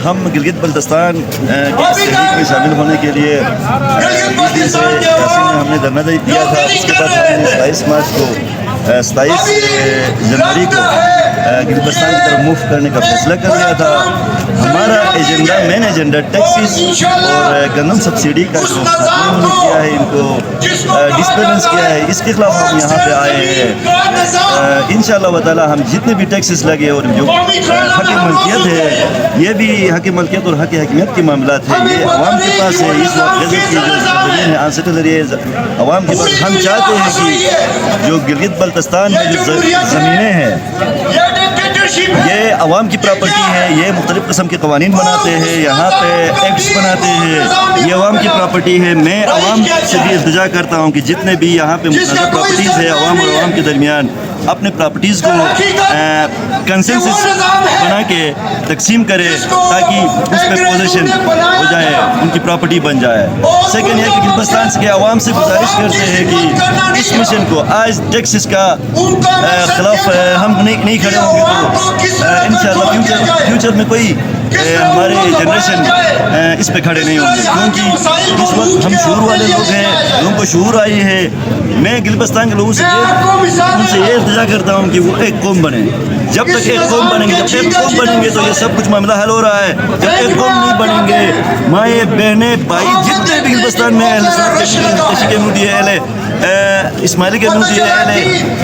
ہم گلگت بلتستان کی اس تحریک میں شامل ہونے کے لیے 20 دن سے کراچی میں ہم نے دھرنا دیا تھا. اس کے بعد ہم نے 27 مارچ کو 27 جنوری کو گلگت بلتستان کی طرف موو کرنے کا فیصلہ کر لیا تھا. ہمارا ایجنڈا مین ایجنڈا ٹیکسز اور گندم سبسڈی کا جو خاتمہ نے کیا ہے, ان کو ڈسبیلنس کیا ہے, اس کے خلاف ہم یہاں پہ آئے ہیں. انشاءاللہ تعالی ہم جتنے بھی ٹیکسز لگے اور جو حق ملکیت ہے, یہ بھی حق ملکیت اور حق حکمیت کے معاملات ہیں, یہ عوام کے پاس ہے. اس وقت غزل کی جو زمین ہے آنسٹل ایریاز عوام کے پاس. ہم چاہتے ہیں کہ جو گلگت بلتستان میں جو زمینیں ہیں یہ عوام کی پراپرٹی ہے, یہ مختلف قسم کے قوانین بناتے ہیں, یہاں پہ ایکٹس بناتے ہیں, یہ عوام کی پراپرٹی ہے. میں عوام سے بھی التجا کرتا ہوں کہ جتنے بھی یہاں پہ متنازع پراپرٹیز ہے عوام اور عوام کے درمیان اپنے پراپرٹیز کو کنسنسس بنا کے تقسیم کرے تاکہ اس پہ پوزیشن ہو جائے, ان کی پراپرٹی بن جائے. سیکنڈ یہ کہ گلگت بلتستان کے عوام سے گزارش کرتے ہیں کہ اس مشن کو آج ٹیکسز کا خلاف ہم نہیں کھڑے ہوں گے تو انشاءاللہ فیوچر میں کوئی ہمارے جنریشن اس پہ کھڑے نہیں ہوں گے, کیونکہ اس وقت ہم شعور والے لوگ ہیں, لوگوں کو شعور آئی ہے. میں گلگت بلتستان کے لوگوں سے ان سے یہ التجا کرتا ہوں کہ وہ ایک قوم بنے. جب تک ایک قوم بنیں گے, جب ایک قوم بنیں گے تو یہ سب کچھ معاملہ حل ہو رہا ہے. جب ایک قوم نہیں بنیں گے, مائیں بہنیں بھائی جتنے بھی گلگت بلتستان میں اہل سنت کمیونٹی ہے, اہل اسماعیلی کمیونٹی ہے,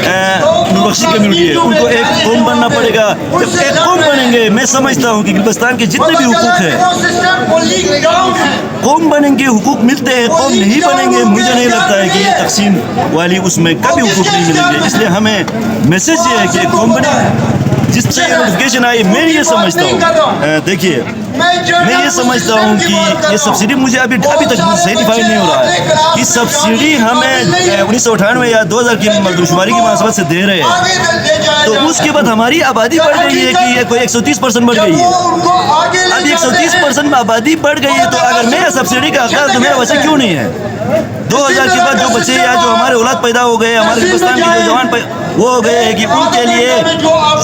اہل نوربخشی کمیونٹی ہے, ان کو ایک قوم بننا پڑے گا. جب ایک قوم بنیں گے میں سمجھتا ہوں کہ گلگت بلتستان کے جتنے بھی حقوق ہیں قوم بنیں گے, حقوق ملتے ہیں. قوم نہیں بنیں گے مجھے نہیں لگتا ہے کہ یہ تقسیم والی اس میں کبھی حقوق نہیں ملیں گے. اس لیے ہمیں میسج یہ ہے کہ قوم بنے. جس سے یہ نوٹیفکیشن آئی میں یہ سمجھتا ہوں, دیکھیے میں یہ سمجھتا ہوں کہ یہ سبسڈی مجھے ابھی تک صحیح ڈیفائن نہیں ہو رہا ہے کہ سبسڈی ہمیں 1998 یا 2000 کی مردم شماری کی مناسبت سے دے رہے ہیں, تو اس کے بعد ہماری آبادی بڑھ گئی ہے کہ یہ کوئی 130% بڑھ گئی ہے. اب 130% آبادی بڑھ گئی ہے تو اگر میں سبسڈی کا حقدار تو میرا بچہ کیوں نہیں ہے؟ 2000 کے بعد جو بچے یا جو ہمارے اولاد پیدا ہو گئے, ہمارے ہندوستان کے جو جوان وہ ہو گئے ہیں کہ ان کے لیے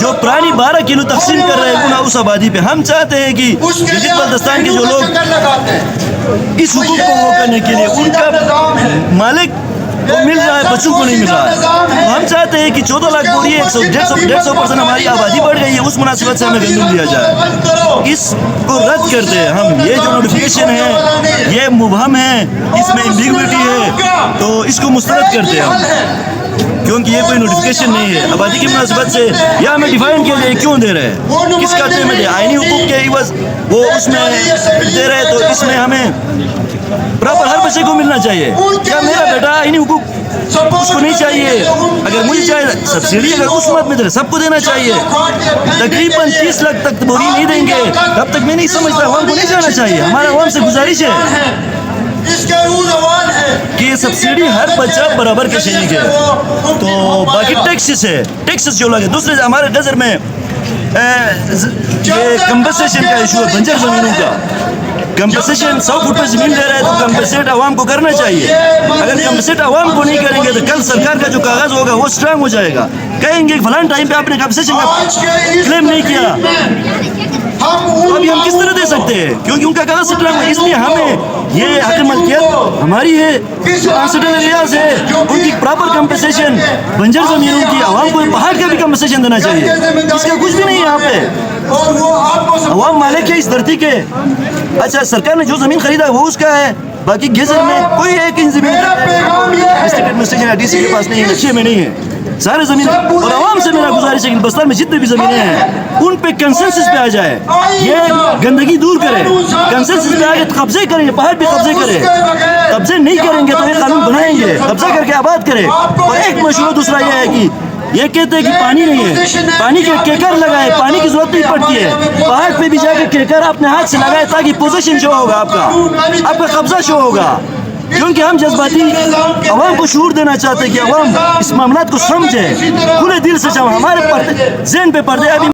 جو پرانی 12 کلو تقسیم کر رہے ہیں اس آبادی پہ, ہم چاہتے ہیں کہ گلگت بلتستان کے جو لوگ اس حقوق کو وہ کرنے کے لیے ان کا مالک کو مل رہا ہے, بچوں کو نہیں مل رہا ہے. ہم چاہتے ہیں کہ 14 لاکھ بوری 150% ہماری آبادی بڑھ گئی ہے, اس مناسبت سے ہمیں گندم دیا جائے. اس کو رد کرتے ہیں ہم. یہ جو نوٹیفکیشن ہے یہ مبہم ہے, اس میں ایمبیگوٹی ہے, تو اس کو مسترد کرتے ہیں ہم, کیونکہ یہ کوئی نوٹیفکیشن نہیں ہے. آبادی کی مناسبت سے یا ہمیں ڈیفائن کے لیے کیوں دے رہے ہیں, کس کاتے میں دے, آئینی حقوق کے عوض وہ اس میں دے رہے, تو اس میں ہمیں برابر ہر بچے کو ملنا چاہیے. کیا میرا بیٹا آئینی حقوق اس کو نہیں چاہیے؟ اگر مجھے چاہیے سبسڈی اگر اس مت میں دے سب کو دینا چاہیے. تقریباً 30 لاکھ تک بوری نہیں دیں گے تب تک میں نہیں سمجھتا عوام کو نہیں جانا چاہیے. ہمارا عوام سے گزارش ہے کہ سبسڈی ہر بچہ برابر کے شریک ہے. تو باقی ٹیکسز ہے, ٹیکسز جو لگے دوسرے ہمارے نظر میں یہ کمپنسیشن کا ایشو ہے. بنجر زمینوں کا کمپنسیشن 100 فٹ پہ زمین دے رہے ہیں تو کمپنسیٹ عوام کو کرنا چاہیے. اگر کمپنسیٹ عوام کو نہیں کریں گے تو کل سرکار کا جو کاغذ ہوگا وہ اسٹرانگ ہو جائے گا. کہیں گے فلان ٹائم پہ آپ نے کمپنسیشن کا کلیم نہیں کیا, ابھی ہم کس طرح دے سکتے ہیں کیونکہ ان کا کاغذ اسٹرانگ ہے. اس لیے ہمیں یہ حق ملکیت ہماری ہے, آنسٹل ایریاز ہے, ان کی پراپر کمپنسیشن, بنجر زمینوں کی عوام کو پہاڑ کا بھی کمپنسیشن دینا چاہیے. اس کا کچھ بھی نہیں ہے یہاں پہ, عوام مالک ہے اس دھرتی کے. اچھا سرکار نے جو زمین خریدا ہے وہ اس کا ہے, باقی گیزر میں کوئی ایک انچ زمین ڈسٹرکٹ ایڈمنسٹریشن یا ڈی سی کے پاس نہیں ہے, نقشے میں نہیں ہے سارے زمین. اور عوام سے میرا گزارش ہے کہ بلتستان میں جتنے بھی زمینیں ہیں ان پہ کنسنسس پہ آ جائے, یہ گندگی دور کرے, کنسنسس پہ آگے قبضے کریں گے, پہاڑ پہ قبضے کرے. قبضے نہیں کریں گے تو یہ قانون بنائیں گے, قبضہ کر کے آباد کرے. اور ایک مشورہ دوسرا یہ ہے کہ یہ کہتے ہیں کہ پانی نہیں ہے, پانی کے کیکر لگائے, پانی کی ضرورت نہیں پڑتی ہے. پہاڑ پہ بھی جا کے کیکر اپنے ہاتھ سے لگائے تاکہ پوزیشن شو ہوگا, آپ کا قبضہ شو ہوگا. کیونکہ ہم جذباتی عوام کو شعور دینا چاہتے ہیں کہ عوام اس معاملات کو سمجھے, کھلے دل سے. ہمارے ذہن پہ پردے ابھی